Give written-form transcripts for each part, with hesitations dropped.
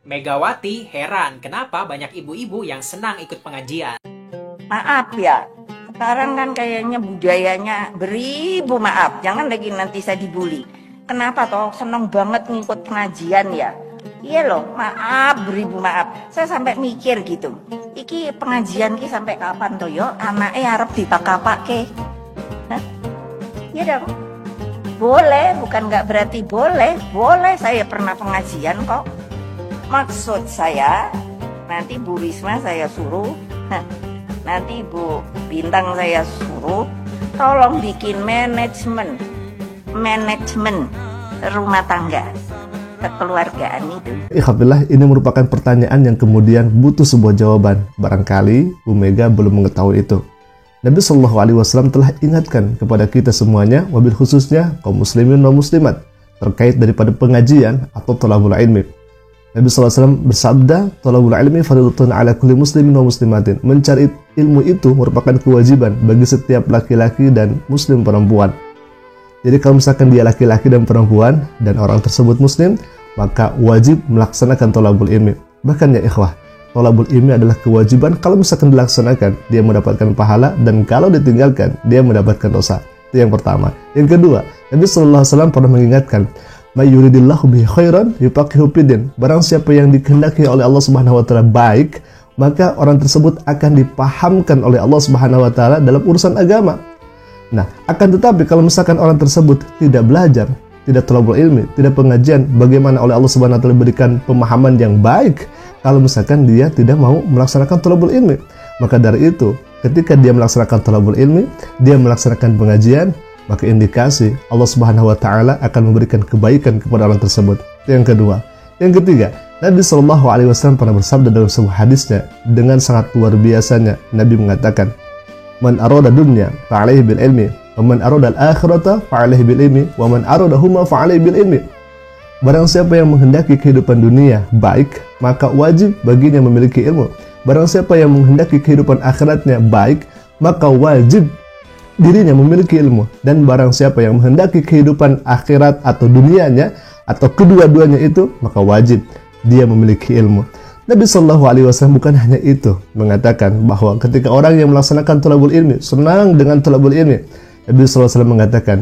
Megawati heran kenapa banyak ibu-ibu yang senang ikut pengajian. Maaf ya, sekarang kan kayaknya budayanya beribu maaf. Jangan lagi nanti saya dibully. Kenapa toh seneng banget ngikut pengajian ya? Iya loh, maaf beribu maaf. Saya sampai mikir gitu. Iki pengajian ki sampai kapan toh yo? Anaknya harap dipakai. Iya dong. Boleh, bukan nggak berarti boleh. Boleh, saya pernah pengajian kok. Maksud saya, nanti Bu Risma saya suruh, nanti Bu Bintang saya suruh, tolong bikin manajemen rumah tangga kekeluargaan itu. Alhamdulillah, ini merupakan pertanyaan yang kemudian butuh sebuah jawaban. Barangkali Bu Mega belum mengetahui itu. Nabi Shallallahu Alaihi Wasallam telah ingatkan kepada kita semuanya, wabil khususnya kaum muslimin dan muslimat, terkait daripada pengajian atau thalabul ilmi. Nabi SAW bersabda, thalabul ilmi fardhatun ala kulli muslimin wa muslimatin. Mencari ilmu itu merupakan kewajiban bagi setiap laki-laki dan muslim perempuan. Jadi kalau misalkan dia laki-laki dan perempuan dan orang tersebut muslim, maka wajib melaksanakan thalabul ilmi. Bahkan ya ikhwah, thalabul ilmi adalah kewajiban. Kalau misalkan dilaksanakan, dia mendapatkan pahala, dan kalau ditinggalkan, dia mendapatkan dosa. Itu yang pertama. Yang kedua, Nabi SAW pernah mengingatkan, may yuridillahu bihi khairan yufaqihu fiddin. Barang siapa yang dikehendaki oleh Allah Subhanahu wa taala baik, maka orang tersebut akan dipahamkan oleh Allah Subhanahu wa taala dalam urusan agama. Nah, akan tetapi kalau misalkan orang tersebut tidak belajar, tidak thalabul ilmi, tidak pengajian, bagaimana oleh Allah Subhanahu wa taala berikan pemahaman yang baik kalau misalkan dia tidak mau melaksanakan thalabul ilmi? Maka dari itu, ketika dia melaksanakan thalabul ilmi, dia melaksanakan pengajian, maka indikasi Allah Subhanahu wa taala akan memberikan kebaikan kepada orang tersebut. Itu yang kedua. Yang ketiga, Nabi Shallallahu Alaihi Wasallam pernah bersabda dalam sebuah hadisnya dengan sangat luar biasanya. Nabi mengatakan, "Man arada dunya fa'alaihi bil ilmi, wa man arada al-akhirata fa'alaihi bil ilmi, wa man aradahuma fa'alaihi bil ilmi." Barang siapa yang menghendaki kehidupan dunia baik, maka wajib baginya memiliki ilmu. Barang siapa yang menghendaki kehidupan akhiratnya baik, maka wajib dirinya memiliki ilmu. Dan barang siapa yang menghendaki kehidupan akhirat atau dunianya atau kedua-duanya itu, maka wajib dia memiliki ilmu. Nabi Shallallahu Alaihi Wasallam bukan hanya itu mengatakan bahwa ketika orang yang melaksanakan thalabul ilmi senang dengan thalabul ilmi, Nabi Sallallahu Alaihi Wasallam mengatakan,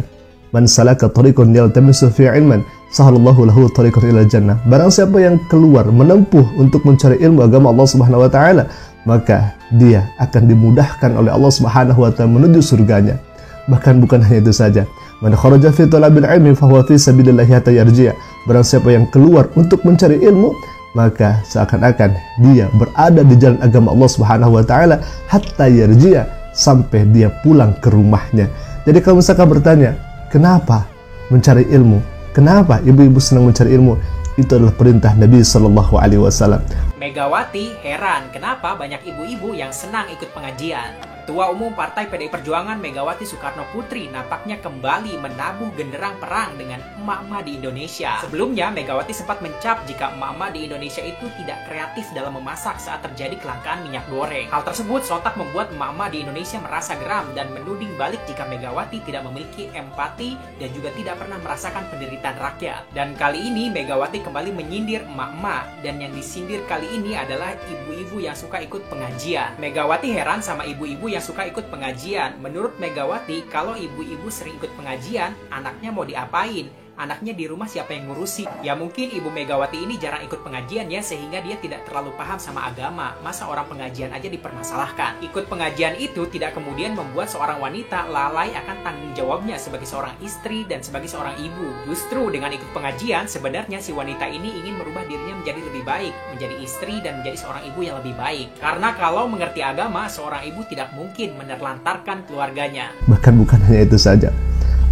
man salaka tariqan yaltamisu fi ilman sahalallahu lahu tariqan ila jannah. Barang siapa yang keluar menempuh untuk mencari ilmu agama Allah Subhanahu wa taala, maka dia akan dimudahkan oleh Allah Subhanahu wa taala menuju surganya. Bahkan bukan hanya itu saja, man kharaja fi talabil ilmi fa huwa fi sabilillah hatta yarji'a. Barang siapa yang keluar untuk mencari ilmu, maka seakan-akan dia berada di jalan agama Allah Subhanahu wa taala hatta yarji'a, sampai dia pulang ke rumahnya. Jadi kalau misalkan bertanya, kenapa mencari ilmu? Kenapa ibu-ibu senang mencari ilmu? Itu adalah perintah Nabi Sallallahu Alaihi Wasallam. Megawati heran kenapa banyak ibu-ibu yang senang ikut pengajian. Ketua Umum Partai PDI Perjuangan Megawati Soekarno Putri nampaknya kembali menabuh genderang perang dengan emak-emak di Indonesia. Sebelumnya, Megawati sempat mencap jika emak-emak di Indonesia itu tidak kreatif dalam memasak saat terjadi kelangkaan minyak goreng. Hal tersebut sontak membuat emak-emak di Indonesia merasa geram dan menuding balik jika Megawati tidak memiliki empati dan juga tidak pernah merasakan penderitaan rakyat. Dan kali ini Megawati kembali menyindir emak-emak, dan yang disindir kali ini adalah ibu-ibu yang suka ikut pengajian. Megawati heran sama ibu-ibu yang suka ikut pengajian. Menurut Megawati, kalau ibu-ibu sering ikut pengajian, anaknya mau diapain? Anaknya di rumah siapa yang ngurusi? Ya mungkin Ibu Megawati ini jarang ikut pengajian ya, sehingga dia tidak terlalu paham sama agama. Masa orang pengajian aja dipermasalahkan? Ikut pengajian itu tidak kemudian membuat seorang wanita lalai akan tanggung jawabnya sebagai seorang istri dan sebagai seorang ibu. Justru dengan ikut pengajian, sebenarnya si wanita ini ingin merubah dirinya menjadi lebih baik, menjadi istri dan menjadi seorang ibu yang lebih baik. Karena kalau mengerti agama, seorang ibu tidak mungkin menelantarkan keluarganya. Bahkan bukan hanya itu saja,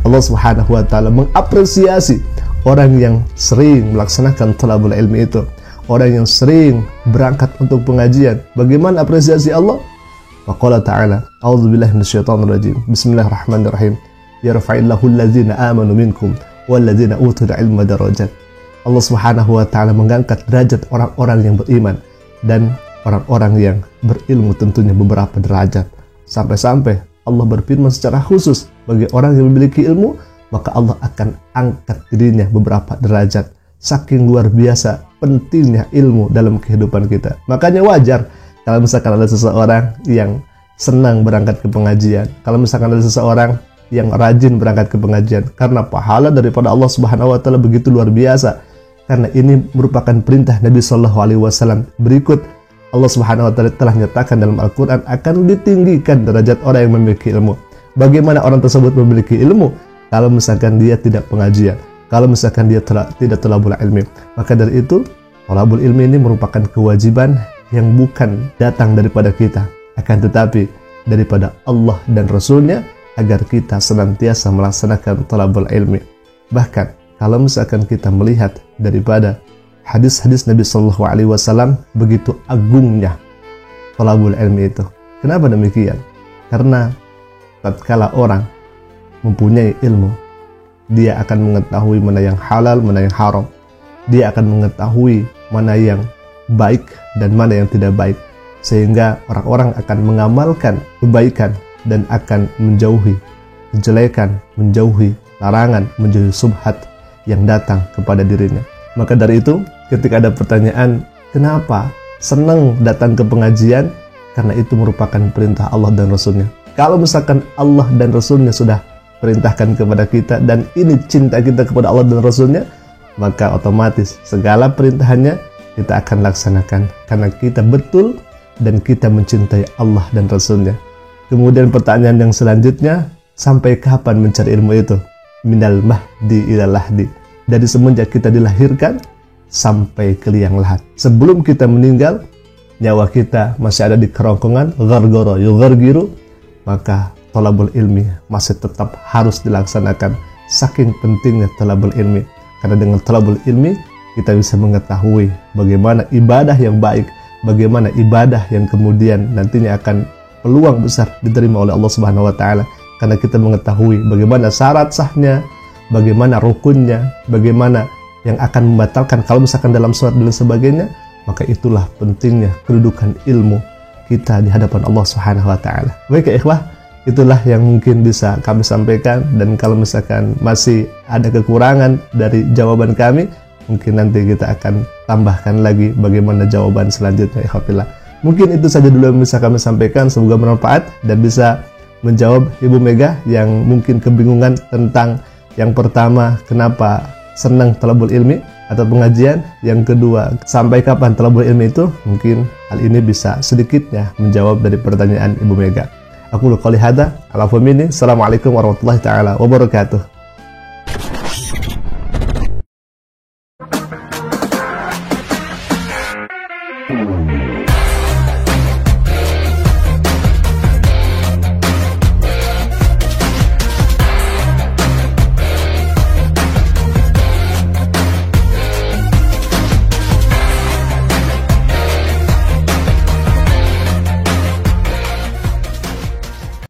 Allah Subhanahu wa taala mengapresiasi orang yang sering melaksanakan thalabul ilmi itu, orang yang sering berangkat untuk pengajian. Bagaimana apresiasi Allah? Waqala ta'ala, a'udzubillahi minasyaitonir rajim. Bismillahirrahmanirrahim. Yarfa'illahu allazina amanu minkum wallazina utul ilma darajat. Allah Subhanahu wa taala mengangkat derajat orang-orang yang beriman dan orang-orang yang berilmu tentunya beberapa derajat. Sampai-sampai Allah berfirman secara khusus bagi orang yang memiliki ilmu, maka Allah akan angkat dirinya beberapa derajat. saking luar biasa pentingnya ilmu dalam kehidupan kita. Makanya wajar kalau misalkan ada seseorang yang senang berangkat ke pengajian, kalau misalkan ada seseorang yang rajin berangkat ke pengajian, karena pahala daripada Allah Subhanahu wa taala begitu luar biasa. Karena ini merupakan perintah Nabi Shallallahu alaihi wasallam. Berikut Allah Subhanahu wa taala telah nyatakan dalam Al-Qur'an akan ditinggikan derajat orang yang memiliki ilmu. Bagaimana orang tersebut memiliki ilmu kalau misalkan dia tidak pengajian, kalau misalkan dia tidak thalabul ilmi? Maka dari itu, thalabul ilmi ini merupakan kewajiban yang bukan datang daripada kita, akan tetapi daripada Allah dan Rasulnya, agar kita senantiasa melaksanakan thalabul ilmi. Bahkan kalau misalkan kita melihat daripada hadis-hadis Nabi Shallallahu alaihi wasallam, begitu agungnya thalabul ilmi itu. Kenapa demikian? Karena tatkala orang mempunyai ilmu, dia akan mengetahui mana yang halal, mana yang haram. Dia akan mengetahui mana yang baik dan mana yang tidak baik, sehingga orang-orang akan mengamalkan kebaikan dan akan menjauhi kejelekan, menjauhi larangan, menjauhi subhat yang datang kepada dirinya. Maka dari itu, ketika ada pertanyaan, kenapa senang datang ke pengajian? Karena itu merupakan perintah Allah dan Rasulnya. Kalau misalkan Allah dan Rasulnya sudah perintahkan kepada kita, dan ini cinta kita kepada Allah dan Rasulnya, maka otomatis segala perintahannya kita akan laksanakan, karena kita betul dan kita mencintai Allah dan Rasulnya. Kemudian pertanyaan yang selanjutnya, sampai kapan mencari ilmu itu? Minal mahdi ilal lahdi. Dari semenjak kita dilahirkan sampai ke liang lahat. Sebelum kita meninggal, nyawa kita masih ada di kerongkongan, gargoro yugargiru, maka thalabul ilmi masih tetap harus dilaksanakan. Saking pentingnya thalabul ilmi. Karena dengan thalabul ilmi kita bisa mengetahui bagaimana ibadah yang baik, bagaimana ibadah yang kemudian nantinya akan peluang besar diterima oleh Allah Subhanahu wa taala. Karena kita mengetahui bagaimana syarat sahnya, bagaimana rukunnya, bagaimana yang akan membatalkan kalau misalkan dalam sholat dan sebagainya. Maka itulah pentingnya kedudukan ilmu kita di hadapan Allah Subhanahu wa taala. Baik ya ikhwah, itulah yang mungkin bisa kami sampaikan, dan kalau misalkan masih ada kekurangan dari jawaban kami, mungkin nanti kita akan tambahkan lagi bagaimana jawaban selanjutnya. Ikhwafillah. Mungkin itu saja dulu yang bisa kami sampaikan, semoga bermanfaat dan bisa menjawab Ibu Mega yang mungkin kebingungan tentang yang pertama, kenapa senang thalabul ilmi atau pengajian, yang kedua, sampai kapan thalabul ilmi itu. Mungkin hal ini bisa sedikitnya menjawab dari pertanyaan Ibu Mega. Aku qouli hadza, ala famini, assalamualaikum warahmatullahi taala wabarakatuh.